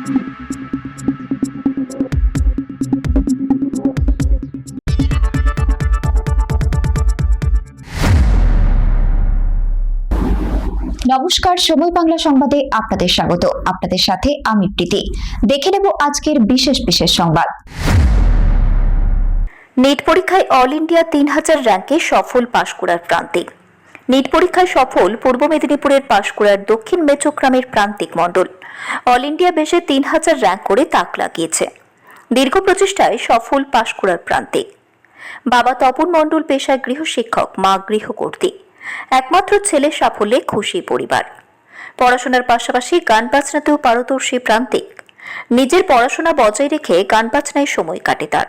নমস্কার, সময় বাংলা সংবাদে আপনাদের স্বাগত। আপনাদের সাথে আমি প্রীতি। দেখে নেব আজকের বিশেষ বিশেষ সংবাদ। নিট পরীক্ষায় অল ইন্ডিয়া 3000 র্যাঙ্কে সফল পাশকুড়ার প্রান্তিক। নিট পরীক্ষায় সফল পূর্ব মেদিনীপুরের পাশকুড়ার দক্ষিণ মেচোগ্রামের প্রান্তিক মণ্ডল অল ইন্ডিয়া বেশে 3000 র্যাঙ্ক করে তাক লাগিয়েছে। দীর্ঘ প্রচেষ্টায় সফল পাশকুড়ার প্রান্তিক। বাবা তপন মণ্ডল পেশায় গৃহশিক্ষক, মা গৃহকর্ত্রী। একমাত্র ছেলের সাফল্যে খুশি পরিবার। পড়াশোনার পাশাপাশি গান বাজনাতেও পারদর্শী প্রান্তিক। নিজের পড়াশোনা বজায় রেখে গান বাজনায় সময় কাটে তার।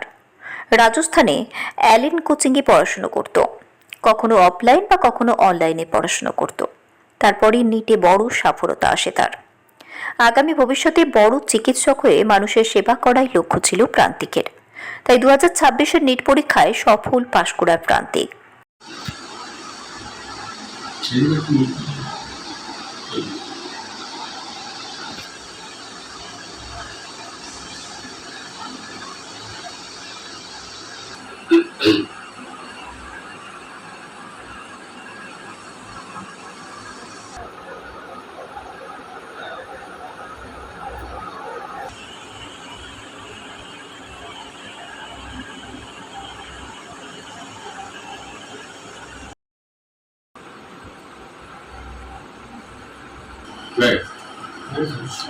রাজস্থানে অ্যালেন কোচিংয়ে পড়াশোনা করত, কখনো অফলাইন বা কখনো অনলাইনে পড়াশোনা করত। তারপরই নিটে বড় সফলতা আসে তার। আগামী ভবিষ্যতে বড় চিকিৎসক হয়ে মানুষের সেবা করাই লক্ষ্য ছিল প্রান্তিকের। তাই 2026-এর নিট পরীক্ষায় সফল পাশকুড়ার প্রান্তিক।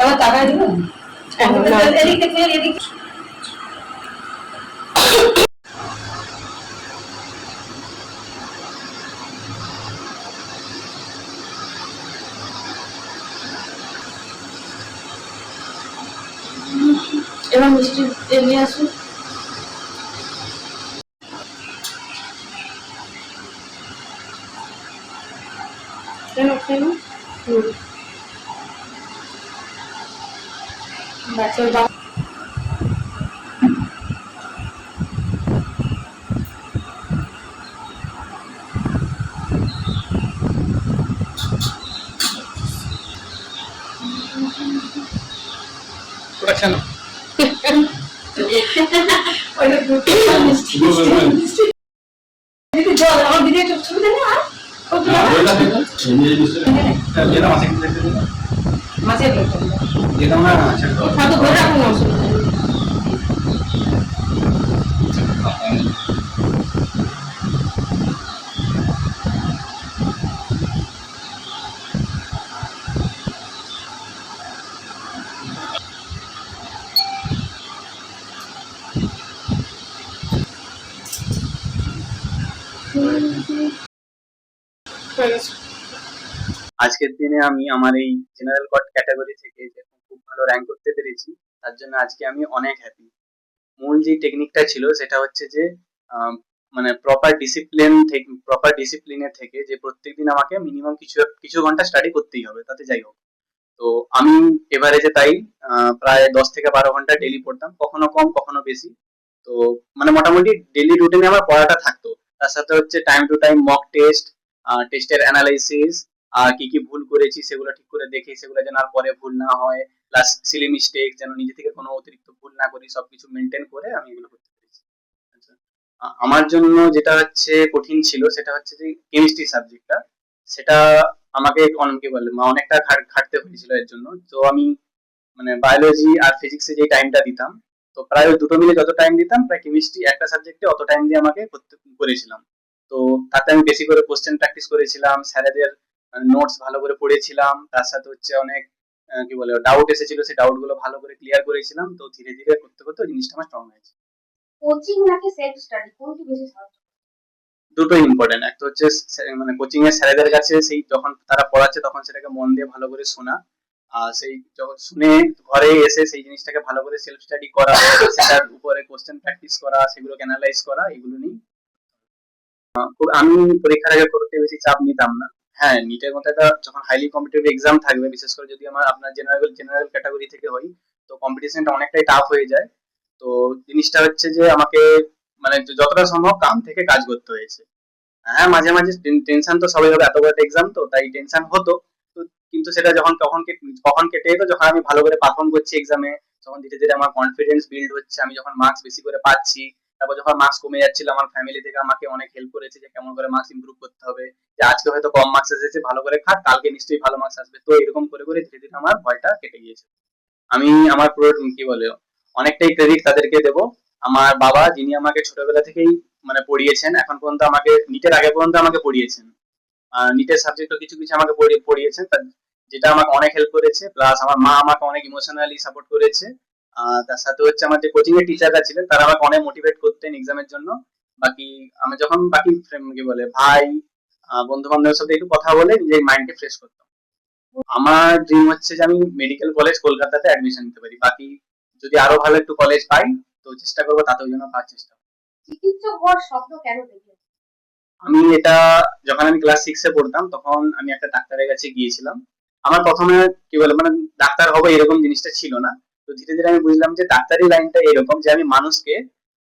এবার টাকা দিবেন এদিকে ফের এদিকে এবার মিষ্টি নিয়ে আসুন। কেন কেন বাচ্চার বাবা জল আমার দিদি একটু ছবি দেন না মাছের ধরে রাখুন অসুবিধা। আজকের দিনে আমি আমার এই জেনারেল কট ক্যাটাগরি থেকে যে খুব ভালো র্যাঙ্ক করতে পেরেছি, তার জন্য আজকে আমি অনেক হ্যাপি। মূল যে টেকনিকটা ছিল সেটা হচ্ছে যে মানে প্রপার ডিসিপ্লিনে থেকে যে প্রত্যেকদিন আমাকে মিনিমাম কিছু ঘন্টা স্টাডি করতেই হবে, তাতে যাই হোক। তো আমি এভারেজে তাই প্রায় 10 থেকে 12 ঘন্টা ডেইলি পড়তাম, কখনো কম কখনো বেশি। তো মানে মোটামুটি ডেইলি রুটিনে আমার পড়াটা থাকতো। তার সাথে হচ্ছে time to time mock test, টেস্টের অ্যানালাইসিস, আর কি কি ভুল করেছি সেগুলো ঠিক করে দেখি, সেগুলো যেন আর পরে ভুল না হয়, প্লাস সিলি মিস্টেক যেন নিজে থেকে কোনো অতিরিক্ত ভুল না করি, সবকিছু মেনটেন করে আমি এগুলো করতে পেরেছি। আচ্ছা, আমার জন্য যেটা হচ্ছে কঠিন ছিল সেটা হচ্ছে যে কেমিস্ট্রি সাবজেক্টটা, সেটা আমাকে অনেকে বলে অনেকটা খাটতে হয়েছিল এর জন্য। তো আমি মানে বায়োলজি আর ফিজিক্সে যে টাইমটা দিতাম, তো প্রায় দুটো মিলে যত টাইম দিতাম প্রায় কেমিস্ট্রি একটা সাবজেক্টে অত টাইম দিয়ে আমাকে করেছিলাম। তো তাতে আমি বেশি করে কোশ্চেন প্র্যাকটিস করেছিলাম, স্যারেদের নোটস ভালো করে পড়েছিলাম, তার সাথে হচ্ছে অনেক কি বলে ডাউট এসেছিল, সেই ডাউট গুলো ভালো করে ক্লিয়ার করেছিলাম। তো ধীরে ধীরে করতে করতে ওই জিনিসটা আমার স্ট্রং হয়েছে। কোচিং নাকি সেলফ স্টাডি কোনটি বেশি সহজ? দুটোই ইম্পর্টেন্ট। একটা হচ্ছে মানে কোচিং এর স্যারেদের কাছে সেই যখন তারা পড়াচ্ছে তখন সেটাকে মন দিয়ে ভালো করে শোনা, আর সেই যখন শুনে ঘরে এসে সেই জিনিসটাকে ভালো করে সেলফ স্টাডি করা, সেটার উপরে কোশ্চেন প্র্যাকটিস করা, সেগুলোকে অ্যানালাইজ করা, এগুলো নিয়ে আমি পরীক্ষার আগে করতে বেশি চাপ নিতাম না। হ্যাঁ, নিটের মতো একটা যখন হাইলি কম্পিটিটিভ এক্সাম থাকবে, বিশেষ করে যদি আপনার জেনারেল ক্যাটাগরি থেকে হই, তো কম্পিটিশনটা অনেকটাই টাফ হয়ে যায়। তো জিনিসটা হচ্ছে যে আমাকে মানে যতটা সম্ভব কাম থেকে কাজ করতে হয়েছে। হ্যাঁ, মাঝে মাঝে টেনশন তো সবাই হবে, এত বড় এক্সাম তো তাই টেনশন হতো। তো কিন্তু সেটা কখন কেটে যেত যখন আমি ভালো করে পারফর্ম করছি এক্সামে, তখন ধীরে ধীরে আমার কনফিডেন্স বিল্ড হচ্ছে, আমি যখন মার্কস বেশি করে পাচ্ছি। তারপর যখন মার্কস কমে যাচ্ছিল, আমার ফ্যামিলি থেকে আমাকে অনেক হেল্প করেছে যে কেমন করে মার্কস ইমপ্রুভ করতে হবে, যে আজকে হয়তো কম মার্কস এসেছে, ভালো করে খাট, কালকে নিশ্চয়ই ভালো মার্কস আসবে। তো এরকম করে করে ধীরে ধীরে আমার ভয়টা কেটে গিয়েছে। আমি আমার পুরো কি বলে অনেকটাই ক্রেডিট তাদেরকে দেব। আমার বাবা, যিনি আমাকে ছোটবেলা থেকেই মানে পড়িয়েছেন, এখন পর্যন্ত আমাকে নিটের আগে পর্যন্ত আমাকে পড়িয়েছেন, নিটের সাবজেক্টও কিছু কিছু আমাকে পড়িয়েছেন, যেটা আমাকে অনেক হেল্প করেছে। প্লাস আমার মা আমাকে অনেক ইমোশনালি সাপোর্ট করেছে। তার সাথে হচ্ছে আমার যে কোচিং এর টিচাররা ছিলেন, তারা আমাকে অনেক মোটিভেট করতেন এক্সামের জন্য। বাকি আমি যখন বাকি কি বলে ভাই, বন্ধু বান্ধবের সাথে একটু কথা বলে নিজের মাইন্ডকে ফ্রেশ করতাম। আমার ড্রিম হচ্ছে যে আমি মেডিকেল কলেজ কলকাতাতে অ্যাডমিশন নিতে পারি। বাকি যদি আরো ভালো একটু কলেজ পাই তো চেষ্টা করবো তাতেও যেন পাওয়ার চেষ্টা করবো। চিকিৎসক হওয়ার স্বপ্ন কেন দেখলেন? আমি এটা যখন আমি ক্লাস 6 এ পড়তাম, তখন আমি একটা ডাক্তারের কাছে গিয়েছিলাম। আমার প্রথমে কি বলে মানে ডাক্তার হবো এরকম জিনিসটা ছিল না। তো ধীরে ধীরে আমি বুঝলাম যে ডাক্তারি লাইনটা এরকম যে আমি মানুষকে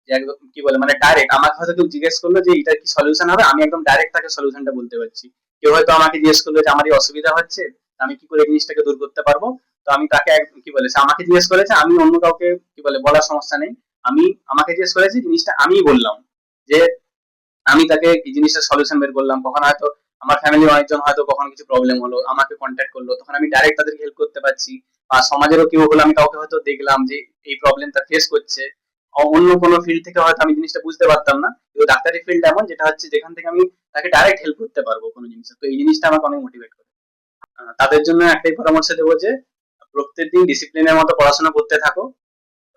যে একদম কি বলে মানে ডাইরেক্ট, আমাকে হয়তো কেউ জিজ্ঞেস করলো যে এটা কি সলিউশন হবে, আমি একদম ডাইরেক্ট তাকে সলিউশনটা বলতে পারছি। কেউ হয়তো আমাকে জিজ্ঞেস করলো যে আমার এই অসুবিধা হচ্ছে, আমি কি করে এই জিনিসটাকে দূর করতে পারবো, তো আমি তাকে কি বলে সে আমাকে জিজ্ঞেস করেছে, আমি অন্য কাউকে কি বলে বলার সমস্যা নেই। আমাকে জিজ্ঞেস করেছে, জিনিসটা আমিই বললাম যে আমি তাকে এই জিনিসটা সলিউশন বের করলাম। কখন হয়তো আমার ফ্যামিলির অনেকজন হয়তো কখন কিছু প্রবলেম হলো, আমাকে কন্ট্যাক্ট করলো, তখন আমি ডাইরেক্ট তাদেরকে হেল্প করতে পারছি। বা সমাজেরও কেউ হলো, আমি কাউকে হয়তো দেখলাম যে এই প্রবলেমটা ফেস করছে, অন্য কোনো ফিল্ড থেকে হয়তো আমি জিনিসটা বুঝতে পারতাম না, কিন্তু ডাক্তারি ফিল্ড এমন যেটা হচ্ছে যেখান থেকে আমি তাকে ডাইরেক্ট হেল্প করতে পারবো কোনো জিনিসে। তো এই জিনিসটা আমাকে অনেক মোটিভেট করে। তাদের জন্য একটাই পরামর্শ দেবো যে প্রত্যেকদিন ডিসিপ্লিনের মতো পড়াশোনা করতে থাকো।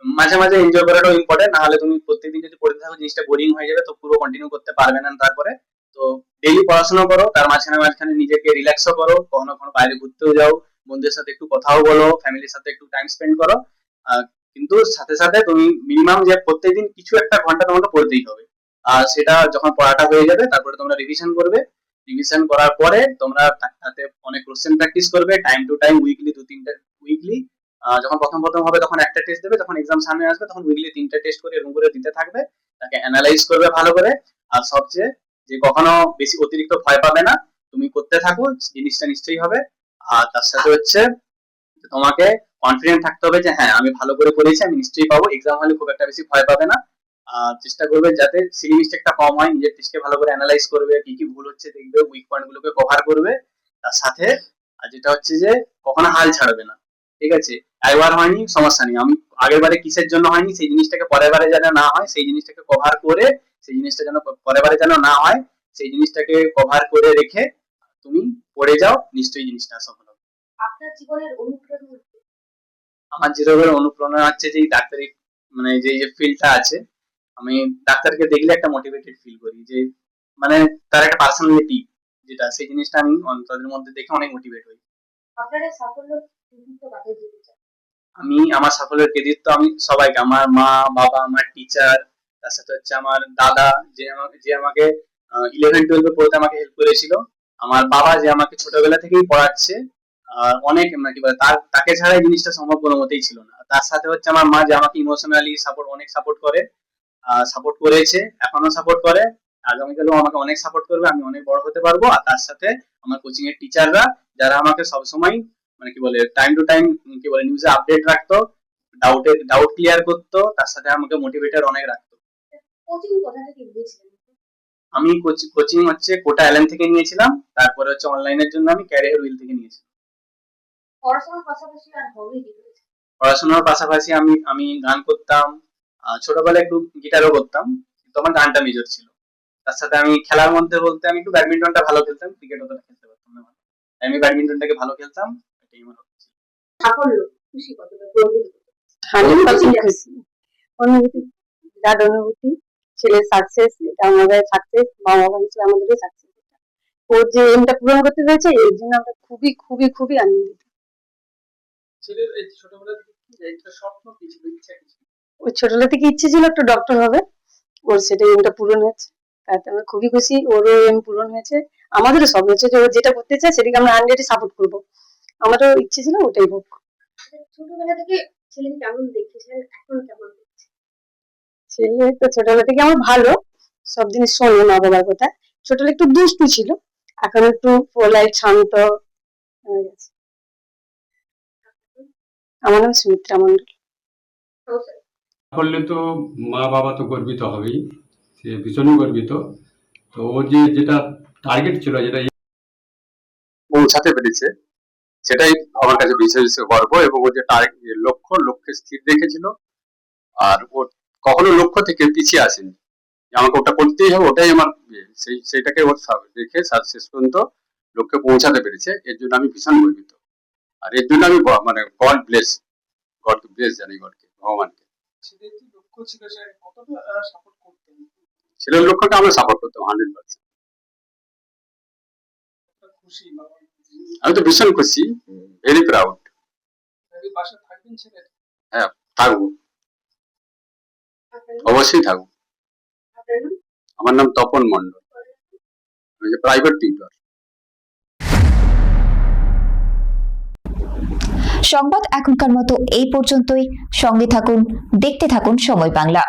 মাঝে মাঝে এনজয় করাটাও ইম্পর্টেন্ট, না হলে তুমি প্রত্যেকদিন যদি পড়তে থাকো জিনিসটা বোরিং হয়ে যাবে, তো পুরো কন্টিনিউ করতে পারবে না তারপরে। তো ডেইলি পড়াশোনা করো, তার মাঝখানে মাঝখানে নিজেকে রিল্যাক্সও করো, কখনো কখনো বাইরে ঘুরতেও যাও, বন্ধুদের সাথে একটু কথাও বলো, ফ্যামিলির সাথে একটু টাইম স্পেন্ড করো। কিন্তু সাথে সাথে তুমি মিনিমাম যে প্রত্যেকদিন কিছু একটা ঘন্টা তোমাকে পড়তেই হবে। আর সেটা যখন পড়াটা হয়ে যাবে তারপরে তোমরা রিভিশন করবে। রিভিশন করার পরে তোমরা তাতে অনেক কোশ্চেন প্র্যাকটিস করবে টাইম টু টাইম, উইকলি 2-3টা উইকলি। যখন প্রথম প্রথম হবে তখন একটা টেস্ট দেবে, যখন এক্সাম সামনে আসবে তখন উইকলি 3টা টেস্ট করে এরকম করে দিতে থাকবে, তাকে অ্যানালাইজ করবে ভালো করে। আর সবচেয়ে যে কখনো বেশি অতিরিক্ত ভয় পাবে না, তুমি করতে থাকো, জিনিসটা নিশ্চয়ই হবে। আর তার সাথে হচ্ছে তোমাকে কনফিডেন্ট থাকতে হবে যে হ্যাঁ আমি ভালো করে করেছি, আমি নিশ্চয়ই পাবো। এক্সাম হলে খুব একটা বেশি ভয় পাবে না। চেষ্টা করবে যাতে সিলি মিস্টেকটা কম হয়, নিজের টেস্টকে ভালো করে অ্যানালাইজ করবে, কি কি ভুল হচ্ছে দেখবে, উইক পয়েন্ট গুলোকে কভার করবে। তার সাথে আর যেটা হচ্ছে যে কখনো হাল ছাড়বে না, ঠিক আছে? একবার হয়নি সমস্যা নেই, আমি আগের বারে কিসের জন্য হয়নি সেই জিনিসটাকে পরের বারে যেন না হয়, সেই জিনিসটাকে কভার করে, সেই জিনিসটা যেন পরের বারে যেন না হয়, সেই জিনিসটাকে কভার করে রেখে তুমি পড়ে যাও, নিশ্চয়ই জিনিসটা সফল হবে। আপনার জীবনের অনুপ্রেরণা কি? আমার যেভাবে অনুপ্রেরণা হচ্ছে যে এই ডাক্তারি মানে যে যে ফিল্ডটা আছে, আমি ডাক্তারকে দেখলে একটা মোটিভেটেড ফিল করি, যে মানে তার একটা পার্সোনালিটি যেটা, সেই জিনিসটা আমি তাদের মধ্যে দেখে অনেক মোটিভেট হই। আপনার এই সাফল্য কৃতিত্ব কাকে দিতে চান? আমি আমার সাফল্যের ক্রেডিট তো আমি সবাইকে, আমার মা, বাবা, আমার টিচার, তার সাথে হচ্ছে আমার দাদা যে আমাকে 11-12 পড়তে আমাকে হেল্প করেছিল, আমার বাবা যে আমাকে ছোটবেলা থেকেই পড়াচ্ছে। আর অনেক মানে কি বলে তাকে ছাড়া এই জিনিসটা সম্ভব কোনো মতেই ছিল না। তার সাথে হচ্ছে আমার মা যে আমাকে ইমোশনালি অনেক সাপোর্ট করে, সাপোর্ট করেছে, এখনো সাপোর্ট করে, আগামীকালেও আমাকে অনেক সাপোর্ট করবে, আমি অনেক বড় হতে পারবো। আর তার সাথে আমার কোচিং এর টিচাররা, যারা আমাকে সবসময় মানে কি বলে টাইম টু টাইম কি বলে নিউজে আপডেট রাখতো, ডাউট ক্লিয়ার করতো, তার সাথে আমাকে মোটিভেটেড অনেক রাখতো। কোচিং কোথা থেকে নিয়েছিলেন? আমি কোচিং হচ্ছে কোটা এলএন থেকে নিয়েছিলাম, তারপরে হচ্ছে অনলাইনের জন্য আমি ক্যারিয়ার উইল থেকে নিয়েছি। পড়াশোনার পাশাপাশি আর হবি কি রয়েছে? পড়াশোনার পাশাপাশি আমি আমি গান করতাম, ছোটবেলায় একটু গিটারও করতাম, কিন্তু আমার গানটা মেজর ছিল। তার সাথে আমি খেলার মধ্যে বলতে আমি একটু ব্যাডমিন্টনটা ভালো খেলতাম, ক্রিকেট অতটা খেলতে পারতাম না ভালো। আমি ব্যাডমিন্টনটাকে ভালো খেলতাম, এটাই আমার hobby ছিল। সাফল্য খুশি কতটা গর্বিত? 100% খুশি। অনুভূতি, বিরাট অনুভূতি। ছেলের সাকসেস, এটা আমাদের সাকসেস, মা বাবা হিসেবে আমাদেরও সাকসেস। ও যে এমটা পূরণ করতে পেরেছে, এর জন্য আমরা খুবই খুবই খুবই আনন্দিত। ছেলের এই ছোটবেলা থেকে কি একটা স্বপ্ন কি ছিল, ইচ্ছা কি ছিল? ওর ছোটবেলা থেকে ইচ্ছে ছিল একটা ডক্টর হবে, ওর সেটা এমটা পূরণ হয়েছে, তাতে আমরা খুবই খুশি। ওরও এম পূরণ হয়েছে, আমাদেরও স্বপ্ন হচ্ছে যে ও যেটা করতে চায় সেটাকে আমরা 100 সাপোর্ট করবো। আমারও ইচ্ছে ছিল ওটাই হোক। ছোটবেলা থেকে ছেলেকে কেমন দেখেছিলেন, এখন কেমন দেখছেন? ছেলে তো ছোটবেলা থেকে আমার ভালো, সব জিনিস শোনে মা বাবার কথা। ছোটবেলা একটু দুষ্টু ছিল, এখন একটু পোলাইট, শান্ত, হয়ে গেছে। আমার নাম সুমিত্রা মন্ডল। করলে তো মা বাবা তো গর্বিত হবেই, সে ভীষণই গর্বিত। তো ও যেটা টার্গেট ছিল, যেটা পৌঁছাতে পেরেছে, সেটাই আমার কাছে বিশেষ গর্ব। এবং ও যে লক্ষ্যে স্থির রেখেছিল, আর ও কখনো লক্ষ্য থেকে পিছিয়ে আসেনি, যে আমাকে ওটা করতেই হবে, ওটাই আমার সেইটাকে ওর রেখে শেষ পর্যন্ত লক্ষ্যে পৌঁছাতে পেরেছে। এর জন্য আমি ভীষণ গর্বিত। আর এর জন্য আমি মানে গডকে ব্লেস জানি, ভগবানকে। ছেলের লক্ষ্যটা আমরা সাপোর্ট করতাম 100%। আমি তো ভীষণ খুশি, ভেরি প্রাউড। হ্যাঁ, থাকবো, অবশ্যই থাকবো। আমার নাম তপন মন্ডল, আমি যে প্রাইভেট টিউটর। সংবাদ এখনকার মতো এই পর্যন্তই। সঙ্গে থাকুন, দেখতে থাকুন সময় বাংলা।